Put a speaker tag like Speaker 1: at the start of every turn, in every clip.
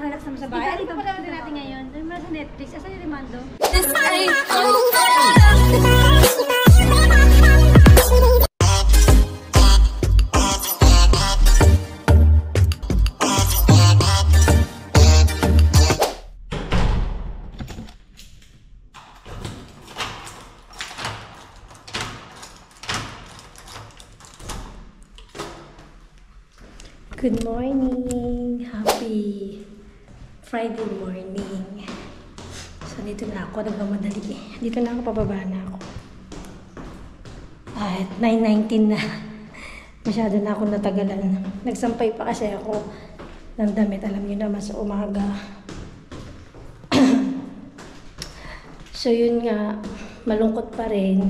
Speaker 1: nakaka-relax naman sa bahay. Ito pa naman din natin ngayon. Doon muna sa Netflix. Asan yung Rimando?
Speaker 2: Good morning! Happy Friday morning. So, dito na ako. Nagmamadali. Dito na ako. Pababa na ako. At 9:19 na. Masyado na ako natagalan. Nagsampay pa kasi ako ng damit. Alam niyo naman sa umaga. So, yun nga. Malungkot pa rin.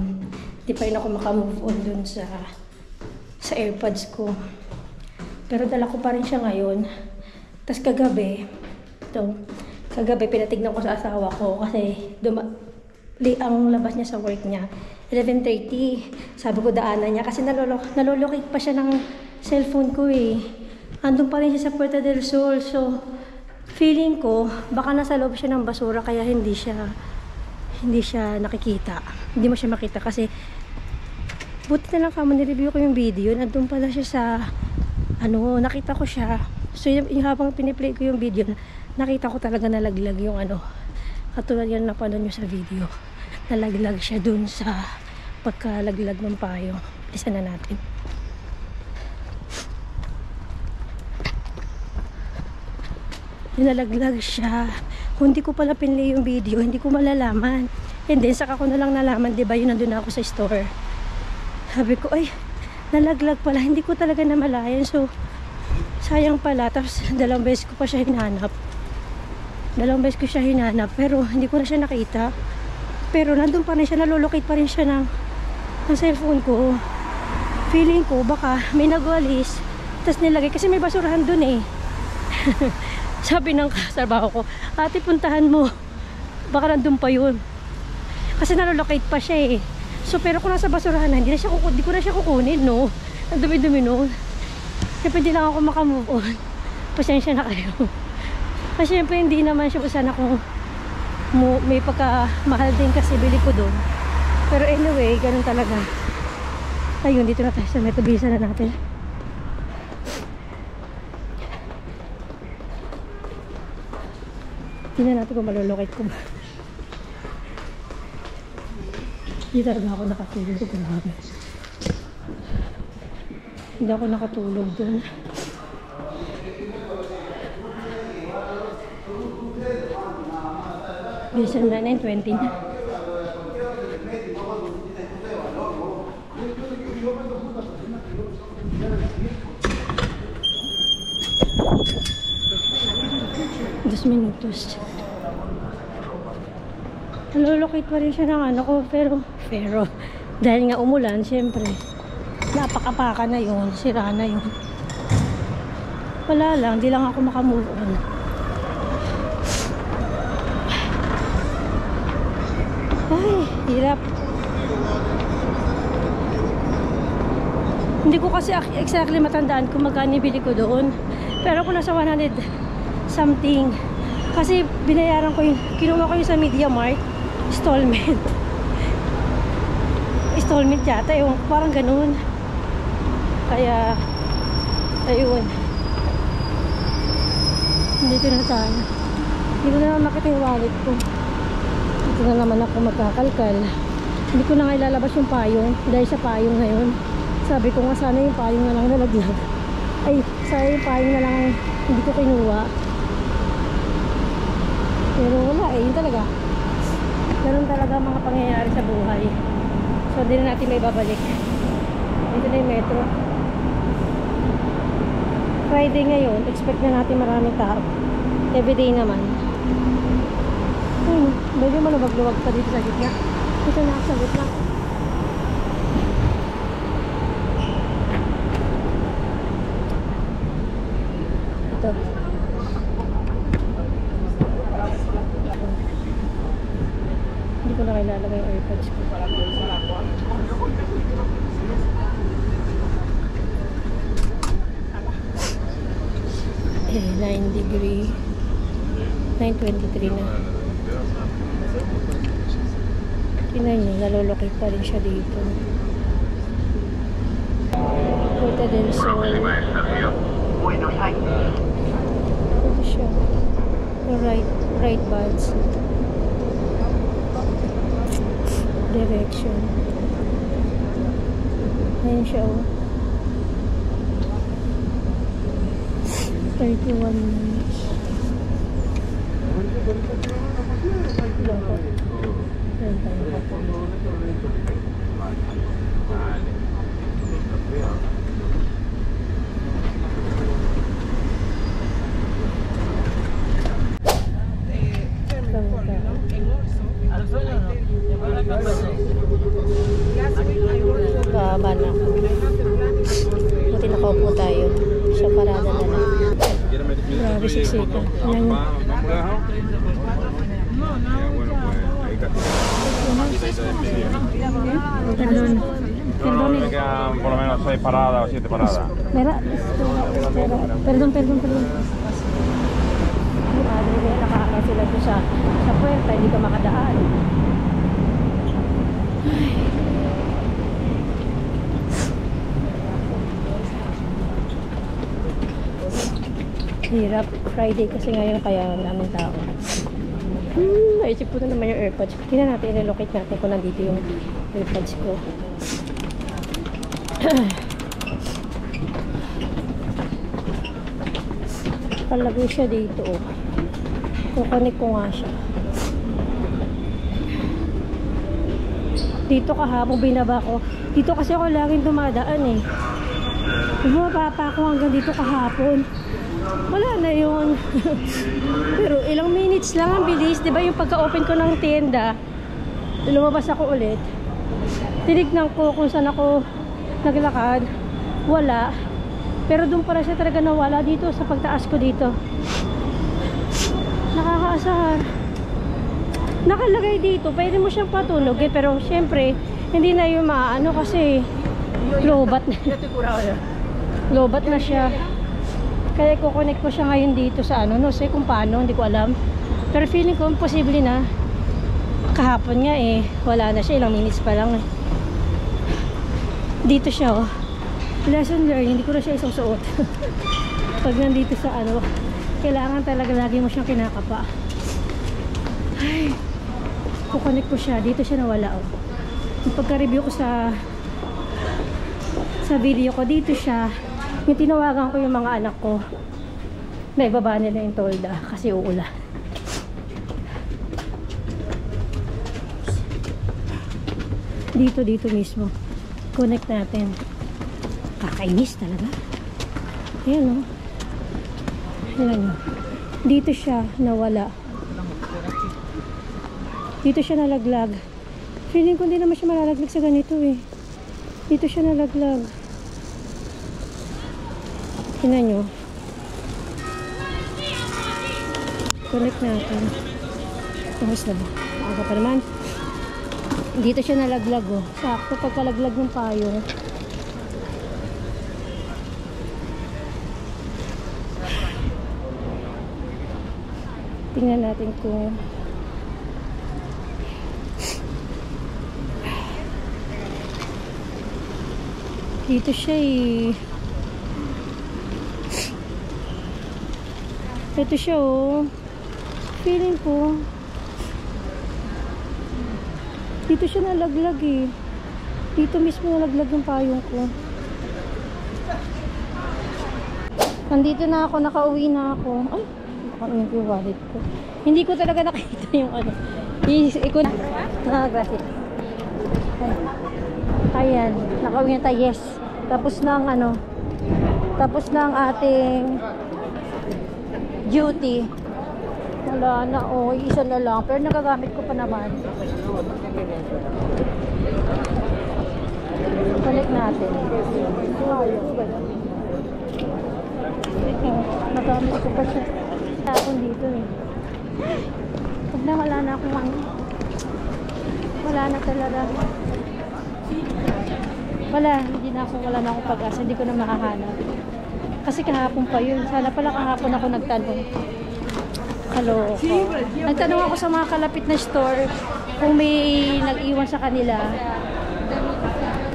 Speaker 2: Di pa rin ako makamove on dun sa AirPods ko. Pero dala ko pa rin siya ngayon. Tapos kagabi, pinatignan ko sa asawa ko kasi ang labas niya sa work niya, 11:30. Sabi ko daanan niya kasi nalolocate pa siya ng cellphone ko eh. Andun pa rin siya sa Puerta del Sol. So, feeling ko, baka nasa loob siya ng basura kaya hindi siya nakikita. Hindi mo siya makita kasi buti na lang kamo nireview ko yung video. Nandun pala siya sa nakita ko siya. So, yung habang piniplay ko yung video, nakita ko talaga nalaglag yung katulad yan na napanood nyo sa video. Nalaglag siya dun sa pagkalaglag ng payong. Isa na natin. Nalaglag siya. Kung hindi ko pala pinlay yung video, hindi ko malalaman. And then, saka ko na lang nalaman, diba, yun nandun ako sa store. Sabi ko, ay, nalaglag pala, hindi ko talaga namalayan. So, sayang pala. Tapos, dalawang beses ko pa siya hinanap. Pero hindi ko na siya nakita. Pero, nandun pa rin siya, nalolocate pa rin siya ng cellphone ko. Feeling ko, baka may nagwalis. Tapos nilagay, kasi may basurahan dun eh. Sabi ng katrabaho ko, ate, puntahan mo. Baka nandun pa yun. Kasi nalolocate pa siya eh. So, pero kung nasa basurahan na, hindi ko na siya kukunin, no? Ang dumi-dumi, no? Siyempre, hindi lang ako makamove on. Pasensya na kayo. Kasi siyempre, hindi naman siya sana kung may pagkamahal din kasi bili ko doon. Pero anyway, ganun talaga. Ayun, dito na tayo sa metro. Bilisan na natin. Tingnan natin kung malolocate ko ba. Hindi talaga ako nakatulog. Grabe. Hindi ako nakatulog dun. Bilisan na 9:20 na. Dos minutos. Nalolocate pa rin siya ng ko, pero dahil nga umulan, syempre napakapaka na yun, sira na yun. Wala lang, di lang ako makamove on. Ay, hirap. Hindi ko kasi exactly matandaan kung magkano bili ko doon, pero kung nasa 100 something, kasi binayaran ko yung, kinuha ko yung sa Media Mart installment yata, yung parang ganun. Kaya ayun, dito na tayo. Hindi ko na naman makita yung wallet ko. Dito na naman ako magkakalkal. Hindi ko na nga ilalabas yung payong dahil sa payong ngayon. Sabi ko nga sana yung payong na lang nalaglag. Ay, sana yung payong na lang hindi ko kinuha. Pero wala eh, yun talaga. Ganun talaga mga pangyayari sa buhay. So, hindi na natin may babalik. Dito na yung metro. Friday ngayon, expect na natin maraming tao. Everyday naman. Medyo maluwag-luwag pa dito sa gitna. Dito na ako sa gitna. Ito. Hindi ko na kailalagay yung AirPods ko. 9 degree. 9:23 na. Tingnan nyo, nalolocate pa rin siya dito. Puerta del Sol. Ito siya. Right buds. Direction. Ayan siya, oh. 31 minutes. Loko. Ayan tayo. Baba na ako. Buti nakaupo tayo sa parada na lang. Grabe siksika. Ayan yun. Perdón. Perdón.
Speaker 3: Me quedan por lo menos 6 paradas o 7 paradas.
Speaker 2: Perdón. Madre, nakakaya sila doon sa puerta, hindi ka makadaan. Hirap. Friday kasi ngayon kaya namin tao. Naisip ko na naman yung AirPods. Tingnan natin, i-relocate natin kung nandito yung AirPods ko. Palagay siya dito, oh. Kukunik ko nga siya. Dito kahapon binaba ko. Dito kasi ako laging dumadaan, eh. Bumaba pa ako hanggang dito kahapon. Wala na yun. Pero ilang minutes lang ang bilis. Diba yung pagka-open ko ng tienda, lumabas ako ulit. Tinignan ko kung saan ako naglakad. Wala. Pero doon pala siya talaga nawala dito sa pagtaas ko dito. Nakakaasar. Nakalagay dito. Pwede mo siyang patulogin. Pero syempre, hindi na yung maano kasi lobat na. Lobat na siya. Kaya kukonek ko siya ngayon dito sa ano. No sé kung paano. Hindi ko alam. Pero feeling ko imposible na. Kahapon nga eh. Wala na siya. Ilang minutes pa lang eh. Dito siya oh. Lesson learned, hindi ko na siya isusuot. Pag nandito sa ano, kailangan talaga lagi mo siyang kinakapa. Ay, kukonek ko siya. Dito siya nawala oh. Yung pagka-review ko sa video ko, dito siya. Yung tinawagan ko yung mga anak ko, na ibaba nila yung tolda kasi uulan. Dito mismo. Connect natin. Kakainis talaga. Ayan o. Ayan o. Dito siya nawala. Dito siya nalaglag. Feeling ko hindi naman siya malalaglag sa ganito eh. Dito siya nalaglag. Tingnan nyo. Connect natin. Tapos na ba? Maaga pa naman. Dito siya nalaglag oh. Sakto pagkalaglag ng payong. Tingnan natin kung dito siya eh. Ito siya oh. Feeling ko dito siya nalaglag eh. Dito mismo nalaglag yung payong ko. Nandito na ako, nakauwi na ako. Ay, nakauwi yung wallet ko. Hindi ko talaga nakita yung ano. Gracias. Ayan, nakauwi na tayo. Yes. Tapos na ang ano. Tapos na ang ating duty. Wala na, oh, isa na lang. Pero nagagamit ko pa naman. Balik natin. Nagamit ko pa siya. Tapon dito eh. Pag na wala na akong ano. Wala na talaga. Wala na akong pag-asa. Hindi ko na makahanap. Kasi kahapon pa yun. Sana pala kahapon ako nagtanong. Kaloko. Nagtanong ako sa mga kalapit na store kung may nag-iwan sa kanila.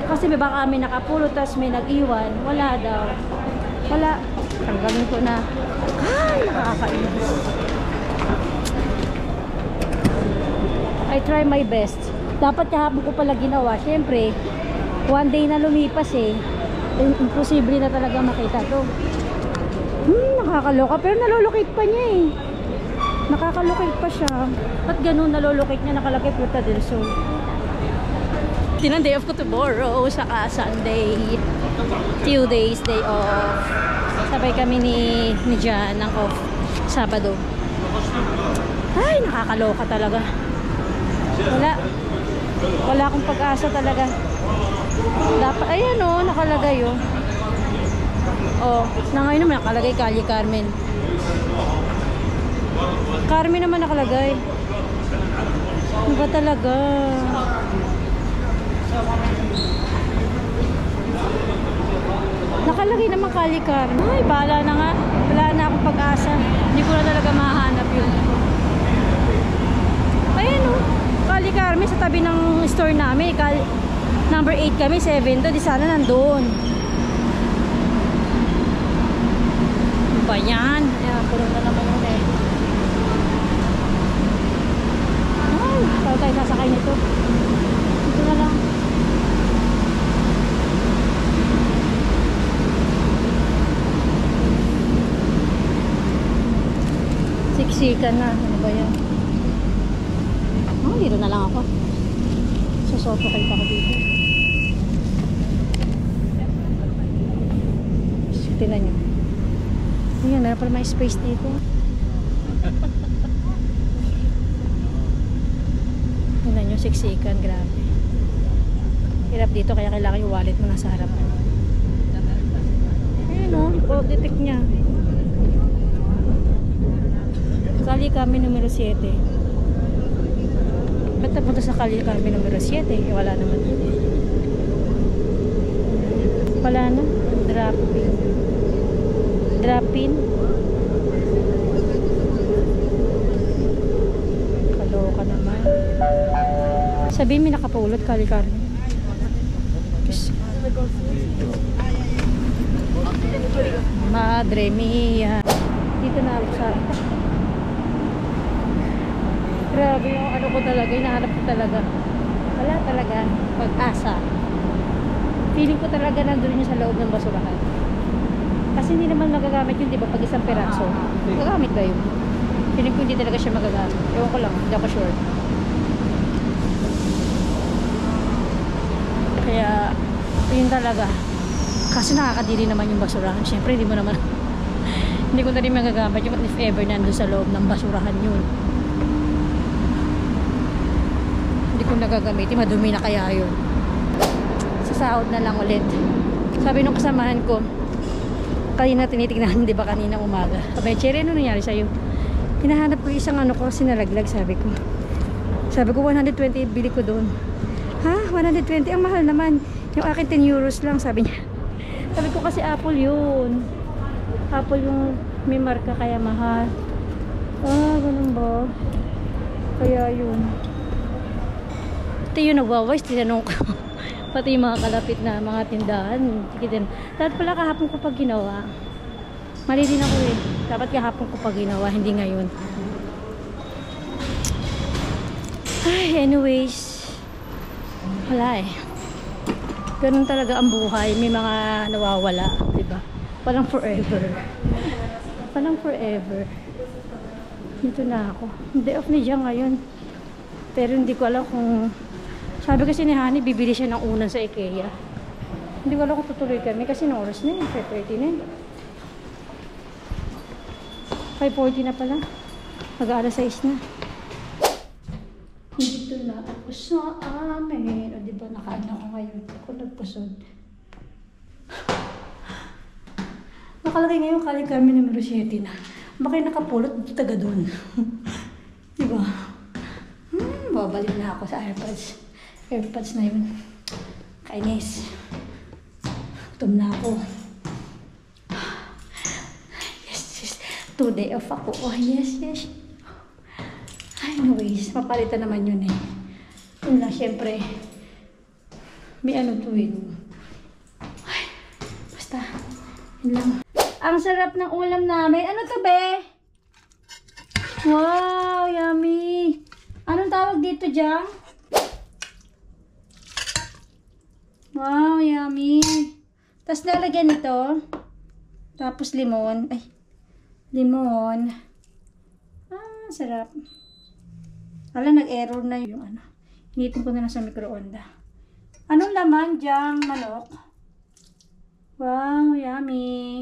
Speaker 2: Kasi may baka may nakapulot tapos may nag-iwan. Wala daw. Wala. Tanggalin ko na. Ay, nakakainis. I try my best. Dapat kahapon ko pala ginawa. Siyempre, one day na lumipas eh. Imposible na talaga makita to. Nakakaloka. Pero nalolocate pa niya eh. Nakakalocate pa siya. Ba't ganun nalolocate niya? Nakalagay Puerta del Sol. Tinang day off ko tomorrow. Saka Sunday. 2 days day off. Sabay kami ni Jan ng off. Sabado. Ay, nakakaloka talaga. Wala akong pag-asa talaga. Dapat, ayan o, nakalagay o. Na ngayon naman nakalagay Calle Carmen. Carmen naman nakalagay. Ano ba talaga? Nakalagay naman Calle Carmen. Ay, bahala na nga. Wala na akong pag-asa. Hindi ko na talaga mahanap yun. Ayan o. Calle Carmen sa tabi ng store namin. Number 8 kami, 7 to. Di sana nandun. Ano ba yan? Ayan, puno na naman yun eh. Ay, paano tayo sasakay nito? Ito na lang. Siksikan na. Ano ba yan? Dito na lang ako. Susuffocate ako dito. Tingnan nyo. Ayan, meron pala may space dito. Tingnan nyo, siksikan. Grabe. Hirap dito, kaya kailangan yung wallet mo nasa harapan. Ayan o, detect niya. Calle Carmen numero 7. Ba't napunta sa Calle Carmen numero 7? Wala naman. Wala na. Drop-in. Kaloka naman. Sabihin may nakapulot Calle Carmen. Madre mia. Dito na ako sa grabe yung ano ko talaga, hinahanap ko talaga. Wala talaga pag-asa. Feeling ko talaga nandun yun sa loob ng basurahan. Kasi hindi naman magagamit yun, di ba? Pag isang peraso. Magagamit ba yun? Feeling ko hindi talaga siya magagamit. Ewan ko lang, hindi ako sure. Kaya, yun talaga. Kasi nakakadiri naman yung basurahan. Siyempre, hindi mo naman hindi ko na rin magagamit yung if ever nandun sa loob ng basurahan yun. Kung nagagamitin, madumi na kaya yun. Sasahod na lang ulit. Sabi nung kasamahan ko, kanina tinitignan, di ba kanina umaga. Sabi, Cherry, ano nangyari sa'yo? Hinahanap ko isang ano ko, sinalaglag, sabi ko. Sabi ko, 120 bili ko doon. Ha? 120? Ang mahal naman. Yung akin 10 euros lang, sabi niya. Sabi ko kasi Apple yun. Apple yung may marka, kaya mahal. Ganun ba? Kaya yun. Pati yung nagwaways, tinanong ko. Pati yung mga kalapit na mga tindahan. Dapat pala kahapon ko pag ginawa. Mali din ako eh. Dapat kahapon ko pag ginawa, hindi ngayon. Ay, anyways. Wala eh. Ganun talaga ang buhay. May mga nawawala, diba? Walang forever. Walang forever. Dito na ako. Day off ni Jang ngayon. Pero hindi ko alam kung sabi kasi ni Honey, bibili siya ng unan sa IKEA. Hindi ko alam kung tutuloy kami kasi ng oras na yun. 5:30 na yun. 5:40 na pala. Mag-aalas 6 na. Dito na ako sa amin. O diba nakaano ako ngayon? Ako nagpusod. Nakalagay ngayon Calle Carmen numero 7 na. Baka nakapulot taga doon. Diba? Babalik na ako sa AirPods. AirPods na yun. Kainis. Gutom na ako. Yes, yes. 2 day off ako. Oh, yes, yes. Anyways, papalitan naman yun eh. Yun na, syempre. May ano to eh. Ay, basta. Yun lang. Ang sarap ng ulam namin. Ano to, be? Wow, yummy. Anong tawag dito, Jang? Wow, yummy. Tapos lalagyan nito. Tapos limon. Ay, limon. Ah, sarap. Wala, nag-error na yung ano. Hinitin ko na lang sa microonda. Anong laman, Jang? Manok? Wow, yummy.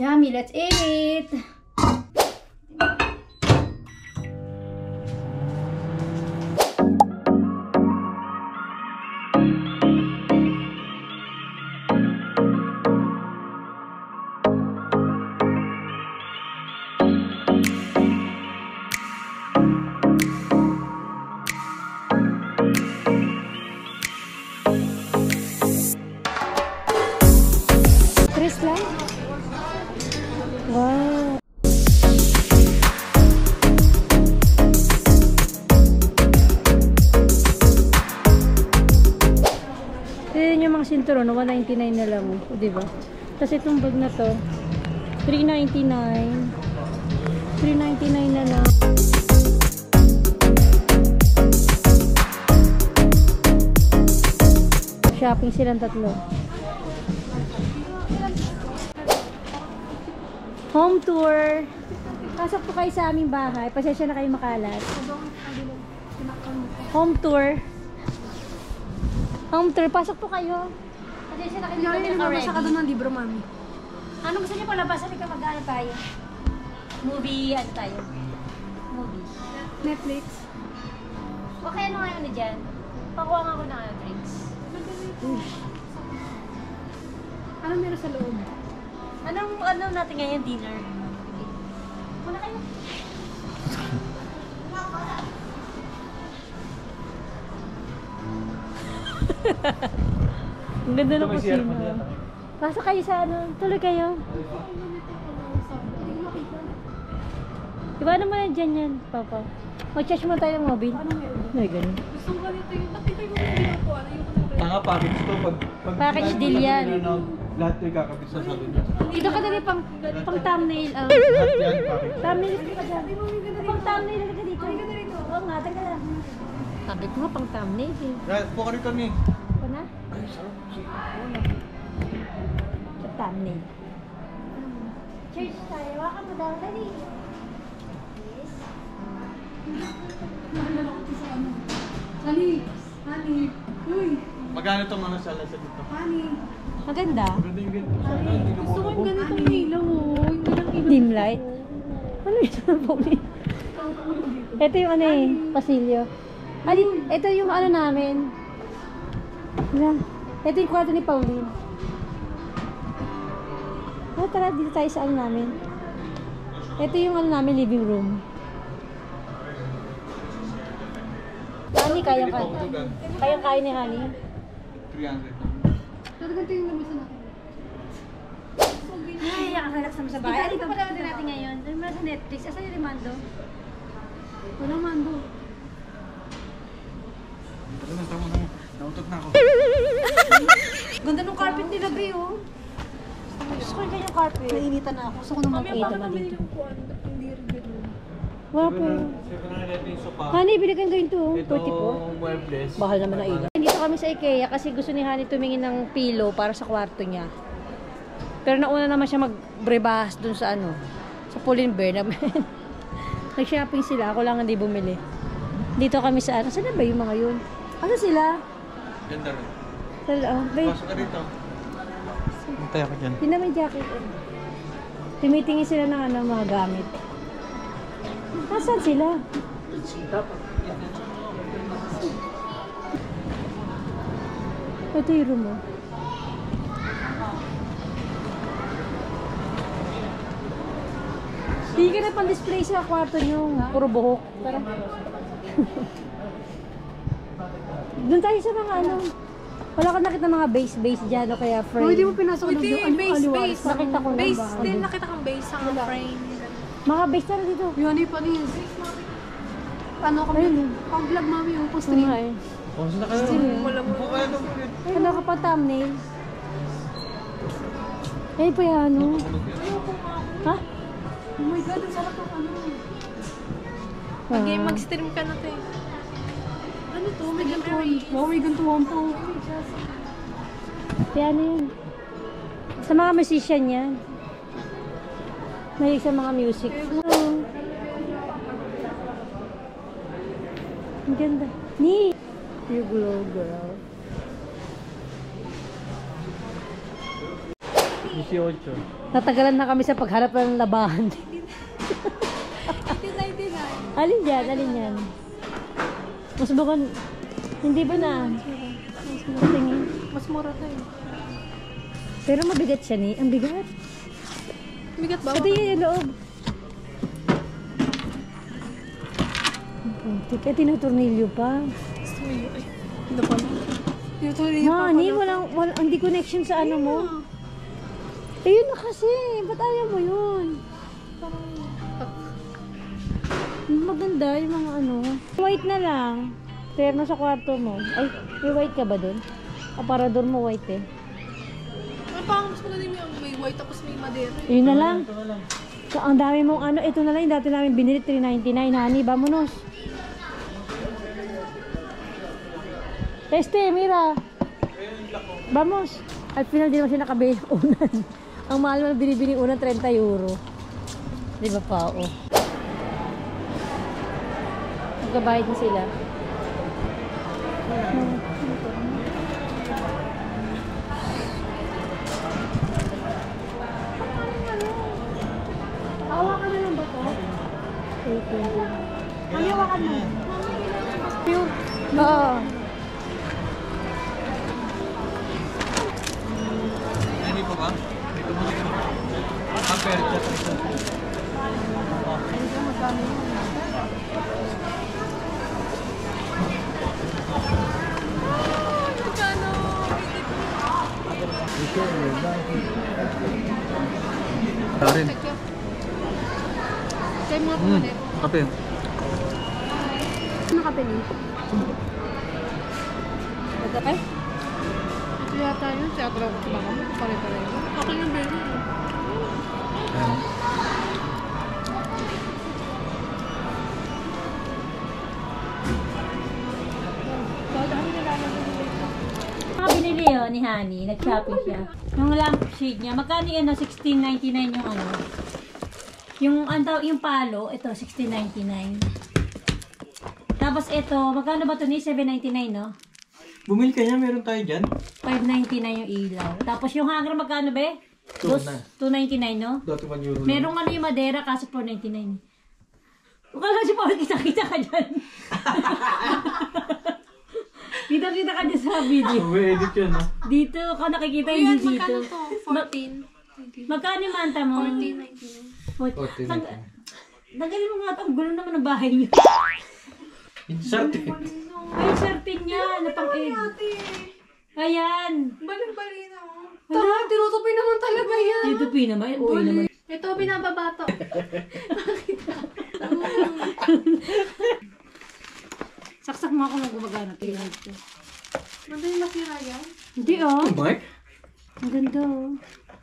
Speaker 2: Yummy, let's eat! Tres lang? Wow! Tignan yung mga sinturon, 199 na lang, o, diba? Tapos itong bag na to, 399. 399 na lang. Shopping silang tatlo. Home tour. Pasok po kayo sa aming bahay. Pasensya na kayo makalat. Home tour. Home tour. Pasok po kayo. Pasensya na kayo.
Speaker 1: Hindi nabasa ka doon ng libro, mami.
Speaker 2: Ano gusto niyo palabas? Halika mag-ano tayo? Movie, ano tayo? Movie.
Speaker 1: Netflix.
Speaker 2: Okay, ano ngayon na dyan? Pakuha nga ako ng drinks.
Speaker 1: Ano meron sa loob?
Speaker 2: Ano natin ngayon? Dinner? Muna kayo. Ang ganda ng kusina. Pasok kayo sa ano. Tuloy kayo. Diba naman na dyan yan, Papa? Mag-charge mo tayo ng mobile. Ay, ganun.
Speaker 1: Gusto ko ganito yung nakita yung mga ginagawa.
Speaker 4: Tanga, package to.
Speaker 2: Package deal yan.
Speaker 4: Lahat yung kakabit sa salon niya.
Speaker 2: Dito ka dali pang thumbnail.
Speaker 4: Lahat yan, package.
Speaker 2: Thumbnail ka dyan. Pang thumbnail ka dito. Oo nga, taga lang. Sabi ko nga, pang thumbnail eh.
Speaker 4: Right, po ka rito ni.
Speaker 2: Ito na?
Speaker 4: Ay, sarap.
Speaker 2: Sa thumbnail. Cheers tayo. Waka mo daw. Dali. Yes.
Speaker 1: Honey! Honey! Uy!
Speaker 4: Magkano itong mga sala sa dito?
Speaker 1: Honey!
Speaker 2: Maganda.
Speaker 4: Maganda yung ganito. Sana hindi
Speaker 1: Gusto ko
Speaker 4: lumabog.
Speaker 1: yung ganitong ilaw, oh. Yung ganang ilaw.
Speaker 2: Dim light. Ano yung bumi? Ito yung ano eh, pasilyo. Ali, ito yung ano namin. Wala. Ito yung kwarto ni Pauline. Oh, tara, dito tayo sa ano namin. Ito yung ano namin, living room. Honey, kayang-kaya. Kayang-kaya ni Honey.
Speaker 4: 300.
Speaker 1: Pero ganito yung lamisan natin.
Speaker 2: Ay, nakaka-relax naman sa bahay. Dito pala din natin ngayon. Doon muna sa Netflix. Asan yung Remando?
Speaker 1: Wala mando.
Speaker 4: Tama na. Nautot na ako.
Speaker 2: Ganda ng carpet nila, Bea, oh. Gusto ko yung ganyang carpet.
Speaker 1: Nainitan na ako. Gusto ko naman
Speaker 2: Mami,
Speaker 1: kita
Speaker 2: bakit
Speaker 1: naman
Speaker 2: nabili
Speaker 1: dito. Hindi rin ganun.
Speaker 2: Wapo.
Speaker 4: 700 yung sopa.
Speaker 2: Honey, biligan ko yung to.
Speaker 4: Ito,
Speaker 2: 44.
Speaker 4: muebles.
Speaker 2: Bahal naman na ilaw. Dito kami sa IKEA kasi gusto ni Honey tumingin ng pillow para sa kwarto niya. Pero nauna naman siya magbrebahas dun sa ano, sa Pull&Bear naman. Nag-shopping sila, ako lang hindi bumili. Dito kami sa ano, saan na ba yung mga yun? Ano sila?
Speaker 4: Ganda rin.
Speaker 2: Wait,
Speaker 4: Pasok ka dito. Hintay ako dyan.
Speaker 2: yun na may jacket. Tumitingin sila ng ano, mga gamit. Nasaan sila? Ito yung room mo. Hindi ka na pang-display sa kwarto nyo. Puro buhok. Tara. Doon tayo sa mga ano. Wala ka nakita mga base dyan o kaya frame.
Speaker 1: Hindi mo pinasok na doon. Base.
Speaker 2: Nakita ko na
Speaker 1: Base
Speaker 2: ba?
Speaker 1: din. Nakita kang base sa frame.
Speaker 2: Mga base na dito.
Speaker 1: Yun, ano yung panis? Ano kami? Pang-vlog mami yung post-stream.
Speaker 2: Ay.
Speaker 4: Kung saan na kayo?
Speaker 1: Wala mo.
Speaker 2: Ano ka pa thumbnail? Eh, pa yan, ano? Ha?
Speaker 1: Oh my God, ang sarap ng ano. Mag-stream ka na tayo. Ano to? May gantuan. Wow, may gantuan po.
Speaker 2: Kaya ano yun? Sa mga musician yan. Mahilig sa mga music. Ang ganda. Ni! You glow, girl.
Speaker 4: 18.
Speaker 2: Natagalan na kami sa pagharap ng labahan.
Speaker 1: 1999.
Speaker 2: Alin yan? Alin yan? Mas bukan... Hindi ba na? Tingin.
Speaker 1: Mas mura tayo.
Speaker 2: Pero mabigat siya ni. Ang bigat.
Speaker 1: Bigat ba?
Speaker 2: Pati yun yung loob. Tika, tinutornilyo pa.
Speaker 1: Ano pa?
Speaker 2: Mani, walang, hindi connection sa ano mo. Ayun na kasi. Ba't ayaw mo yun? Maganda yung mga ano. White na lang. Terno sa kwarto mo. Ay, may white ka ba dun? Aparador mo white eh.
Speaker 1: Ay, parang mas maganda yung may white tapos may madera.
Speaker 2: Yun na lang. So, ang dami mong ano. Ito na lang yung dati namin binili. $3.99. Honey, vamonos. Mira. Vamos. Al final, di naman siya nakabili ng unan. Ang mahal mo binibili unan, €30. Di ba pa? Oh. Magkabayad na sila.
Speaker 1: Hawakan na lang ba to? Mami, hawakan mo. Pure.
Speaker 2: Oo.
Speaker 4: Hindi pa ba? Dito mo na. Kapel. Tarin.
Speaker 1: Kaya mga pumalit.
Speaker 4: Kapel.
Speaker 1: Ano ka pili?
Speaker 2: Ito kay?
Speaker 1: Ito yata yun. Siya ako lang sa baka mo. Pare-pare yun. Ako yung bili.
Speaker 2: Mga binili yun ni Honey. Nag-shopping siya. Yung lampshade niya. Magkano yun? $16.99 yung ano. Yung palo. Ito, $16.99. Tapos ito, magkano ba ito ni? $7.99, no?
Speaker 4: Bumili ka niya, meron tayo dyan.
Speaker 2: $5.99 yung ilaw. Tapos yung hanger, magkano ba? $2.99, no?
Speaker 4: Dati €1 lang.
Speaker 2: Merong ano yung madera, kaso $4.99. Huwag lang si Paul, kita-kita ka dyan. Kita-kita ka dyan sa video.
Speaker 4: May edit yun, no?
Speaker 2: Dito, ka nakikita
Speaker 1: Kuya,
Speaker 2: hindi dito.
Speaker 1: magkano to? 14.
Speaker 2: Magkano yung manta mo?
Speaker 1: 14.99.
Speaker 2: Nagalin mo nga ito, ang gulo naman ng bahay niyo.
Speaker 4: Insert eh.
Speaker 2: Ay, certain niya, na pang-egg. Ayan.
Speaker 1: Baling-bali na mo. Tama, tinutupi naman talaga yan.
Speaker 2: Dito naman, uwi naman.
Speaker 1: Ito, binababato.
Speaker 2: Saksak mo ako nung gumagana. Tingnan ito.
Speaker 1: Madali masira yan.
Speaker 2: Hindi oh.
Speaker 4: Mike?
Speaker 2: Ang ganda oh.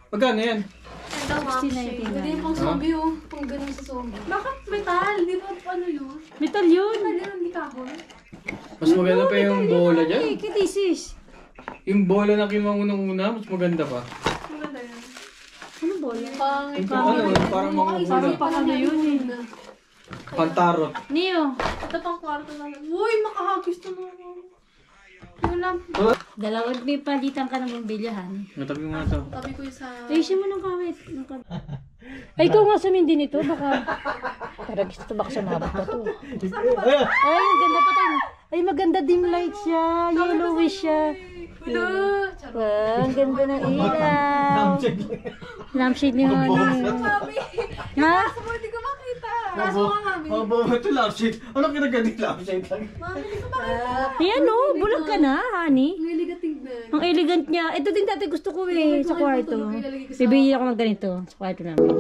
Speaker 4: Magkano yan?
Speaker 1: Ito, mapshade. Pwede yung pang zombie oh. Pang ganun sa zombie. Bakit metal? Di ba ano yun?
Speaker 2: Metal yun.
Speaker 1: Metal yun, hindi kahon.
Speaker 4: Mas maganda pa yung bola dyan.
Speaker 2: Hey, kitisis.
Speaker 4: Yung bola na kimaunang-una, mas maganda pa.
Speaker 1: Maganda yan.
Speaker 2: Ano bola?
Speaker 4: Yung ano, parang mga hula.
Speaker 1: Parang ano yun eh.
Speaker 4: Pantarot.
Speaker 2: Neo.
Speaker 1: Ito pang kwarto lang. Uy, makahagis to na. Yung lamp.
Speaker 2: Dalawang may palitan ka ng bumbilyahan.
Speaker 4: Natabi mo na to.
Speaker 1: Tabi ko yung sa...
Speaker 2: Ayusin mo ng kawit. Ay, ikaw nga sumindi nito. Baka... Para gusto baka sumabot pa to. Ay, ang ganda pa tayo. Ay, maganda dim light siya. Yellowish siya.
Speaker 1: Wala!
Speaker 2: Wow, ang ganda ng ilaw. Lampshade ni Honey.
Speaker 1: Mami!
Speaker 2: Ha?
Speaker 1: Kaso hindi ko makita. Kaso nga, mami.
Speaker 4: Oh, ba ito lampshade? Anong kinagandang lampshade lang?
Speaker 1: Mami, hindi ko makita.
Speaker 2: Ayan o, bulag ka na, Honey.
Speaker 1: Ang iligat tignan.
Speaker 2: Ang elegant niya. Ito din dati gusto ko eh, sa kwarto. Bibili ako ng ganito sa kwarto namin.